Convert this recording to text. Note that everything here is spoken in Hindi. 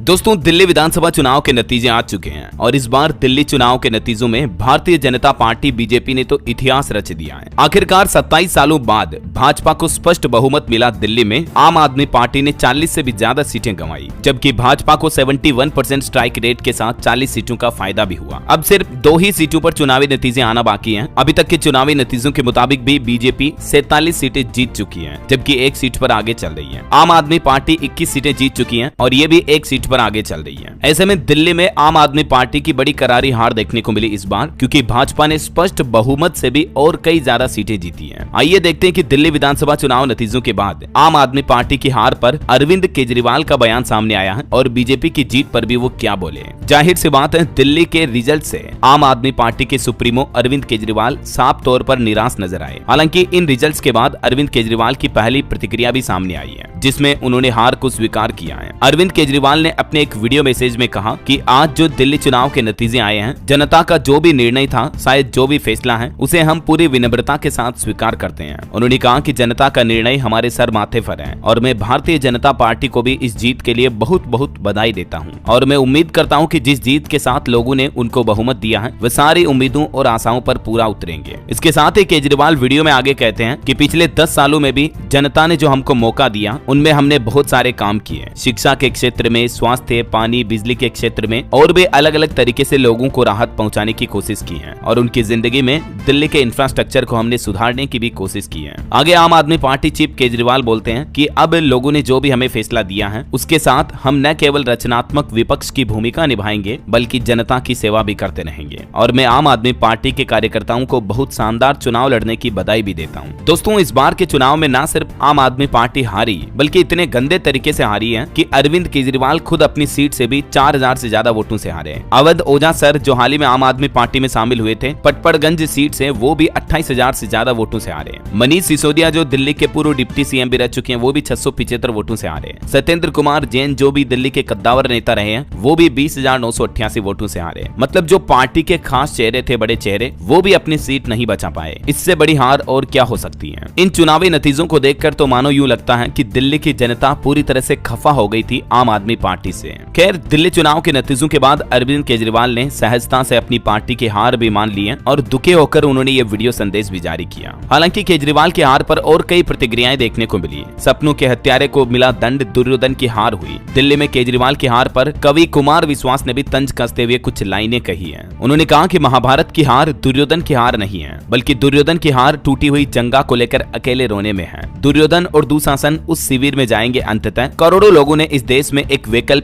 दोस्तों, दिल्ली विधानसभा चुनाव के नतीजे आ चुके हैं और इस बार दिल्ली चुनाव के नतीजों में भारतीय जनता पार्टी बीजेपी ने तो इतिहास रच दिया है। आखिरकार 27 सालों बाद भाजपा को स्पष्ट बहुमत मिला। दिल्ली में आम आदमी पार्टी ने 40 से भी ज्यादा सीटें गंवाई, जबकि भाजपा को 71% स्ट्राइक रेट के साथ 40 सीटों का फायदा भी हुआ। अब सिर्फ 2 ही सीटों पर चुनावी नतीजे आना बाकी हैं। अभी तक के चुनावी नतीजों के मुताबिक भी बीजेपी 47 सीटें जीत चुकी है, जबकि 1 सीट पर आगे चल रही है। आम आदमी पार्टी 21 सीटें जीत चुकी है और ये भी 1 सीट पर आगे चल रही है। ऐसे में दिल्ली में आम आदमी पार्टी की बड़ी करारी हार देखने को मिली इस बार, क्योंकि भाजपा ने स्पष्ट बहुमत से भी और कई ज्यादा सीटें जीती हैं। आइए देखते हैं कि दिल्ली विधानसभा चुनाव नतीजों के बाद आम आदमी पार्टी की हार पर अरविंद केजरीवाल का बयान सामने आया है और बीजेपी की जीत पर भी वो क्या बोले। जाहिर सी बात है, दिल्ली के रिजल्ट से आम आदमी पार्टी के सुप्रीमो अरविंद केजरीवाल साफ तौर पर निराश नजर आए। हालांकि इन रिजल्ट्स के बाद अरविंद केजरीवाल की पहली प्रतिक्रिया भी सामने आई है, जिसमें उन्होंने हार को स्वीकार किया है। अरविंद केजरीवाल ने अपने एक वीडियो मैसेज में कहा कि आज जो दिल्ली चुनाव के नतीजे आए हैं, जनता का जो भी निर्णय था, शायद जो भी फैसला है, उसे हम पूरी विनम्रता के साथ स्वीकार करते हैं। उन्होंने कहा कि जनता का निर्णय हमारे सर माथे पर है और मैं भारतीय जनता पार्टी को भी इस जीत के लिए बहुत बहुत बधाई देता हूं और मैं उम्मीद करता हूं कि जिस जीत के साथ लोगों ने उनको बहुमत दिया है, वह सारी उम्मीदों और आशाओं पर पूरा उतरेंगे। इसके साथ ही केजरीवाल वीडियो में आगे कहते हैं कि पिछले 10 सालों में भी जनता ने जो हमको मौका दिया, उनमें हमने बहुत सारे काम किए। शिक्षा के क्षेत्र में, स्वास्थ्य, पानी, बिजली के क्षेत्र में और भी अलग अलग तरीके से लोगों को राहत पहुंचाने की कोशिश की है और उनकी जिंदगी में दिल्ली के इंफ्रास्ट्रक्चर को हमने सुधारने की भी कोशिश की है। आगे आम आदमी पार्टी चीफ केजरीवाल बोलते हैं कि अब लोगों ने जो भी हमें फैसला दिया है, उसके साथ हम न केवल रचनात्मक विपक्ष की भूमिका निभाएंगे, बल्कि जनता की सेवा भी करते रहेंगे और मैं आम आदमी पार्टी के कार्यकर्ताओं को बहुत शानदार चुनाव लड़ने की बधाई भी देता हूँ। दोस्तों, इस बार के चुनाव में न सिर्फ आम आदमी पार्टी हारी, बल्कि इतने गंदे तरीके से हारी है कि अरविंद केजरीवाल खुद अपनी सीट से भी 4000 से ज्यादा वोटों से हारे। अवध ओझा सर, जो हाल ही में आम आदमी पार्टी में शामिल हुए थे, पटपड़गंज सीट से वो भी 28,000 से ज्यादा वोटों से हारे। मनीष सिसोदिया, जो दिल्ली के पूर्व डिप्टी सीएम भी रह चुके हैं, वो भी 675 वोटों से हारे। सत्येंद्र कुमार जैन, जो भी दिल्ली के कद्दावर नेता रहे हैं, वो भी 20,988 वोटों से हारे। मतलब जो पार्टी के खास चेहरे थे, बड़े चेहरे, वो भी अपनी सीट नहीं बचा पाए। इससे बड़ी हार और क्या हो सकती है। इन चुनावी नतीजों को देखकर तो मानो यूं लगता है कि दिल्ली की जनता पूरी तरह से खफा हो गई थी आम आदमी पार्टी से। खैर, दिल्ली चुनाव के नतीजों के बाद अरविंद केजरीवाल ने सहजता से अपनी पार्टी की हार भी मान ली है और दुखी होकर उन्होंने ये वीडियो संदेश भी जारी किया। हालांकि केजरीवाल की हार पर और कई प्रतिक्रियाएं देखने को मिली। सपनों के हत्यारे को मिला दंड, दुर्योधन की हार हुई। दिल्ली में केजरीवाल की हार पर कवि कुमार विश्वास ने भी तंज कसते हुए कुछ लाइनें कही है। उन्होंने कहा कि महाभारत की हार दुर्योधन की हार नहीं है, बल्कि दुर्योधन की हार टूटी हुई जंगा को लेकर अकेले रोने में है। दुर्योधन और दुशासन उस शिविर में जाएंगे अंततः। करोड़ों लोगों ने इस देश में एक वैकल्पिक